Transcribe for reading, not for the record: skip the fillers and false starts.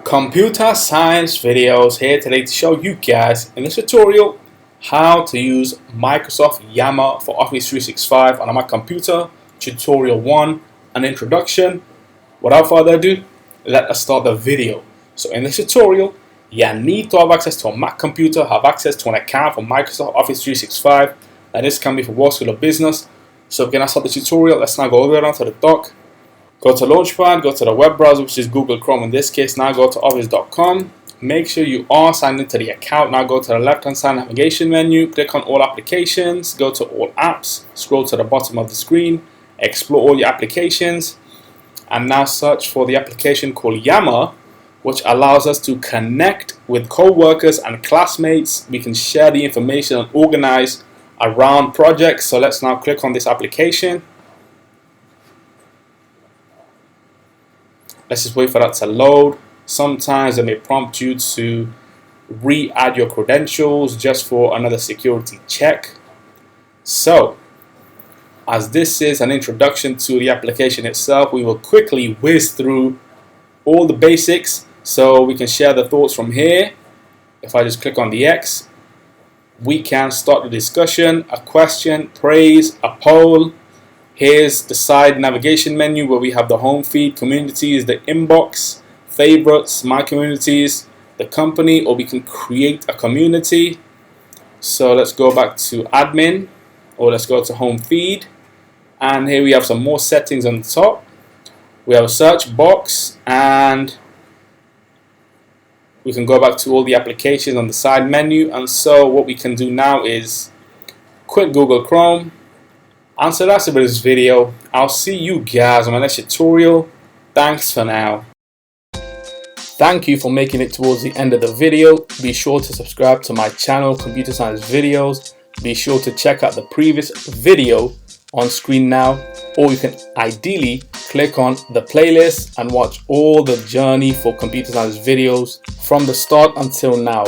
Computer science videos here today to show you guys in this tutorial how to use Microsoft Yammer for Office 365 on a Mac computer. Tutorial 1, an introduction. Without further ado, let us start the video. So in this tutorial, you need to have access to a Mac computer, have access to an account for Microsoft Office 365, and this can be for work, school, or business. So we're going to start the tutorial. Let's now go all the way down to the dock. Go to Launchpad, go to the web browser, which is Google Chrome in this case. Now go to office.com. Make sure you are signed into the account. Now go to the left hand side navigation menu, click on all applications, go to all apps, scroll to the bottom of the screen, explore all your applications, and now search for the application called Yammer, which allows us to connect with co-workers and classmates. We can share the information and organize around projects. So let's now click on this application. Let's just wait for that to load. Sometimes it may prompt you to re-add your credentials just for another security check. So, as this is an introduction to the application itself, we will quickly whiz through all the basics so we can share the thoughts from here. If I just click on the X, we can start the discussion, a question, praise, a poll. Here's the side navigation menu where we have the home feed, communities, the inbox, favorites, my communities, the company, or we can create a community. So let's go back to admin, or let's go to home feed. And here we have some more settings on the top. We have a search box, and we can go back to all the applications on the side menu. And so what we can do now is quit Google Chrome. And so that's it for this video. I'll see you guys on my next tutorial. Thanks for now. Thank you for making it towards the end of the video. Be sure to subscribe to my channel, Computer Science Videos. Be sure to check out the previous video on screen now, or you can ideally click on the playlist and watch all the journey for Computer Science videos from the start until now.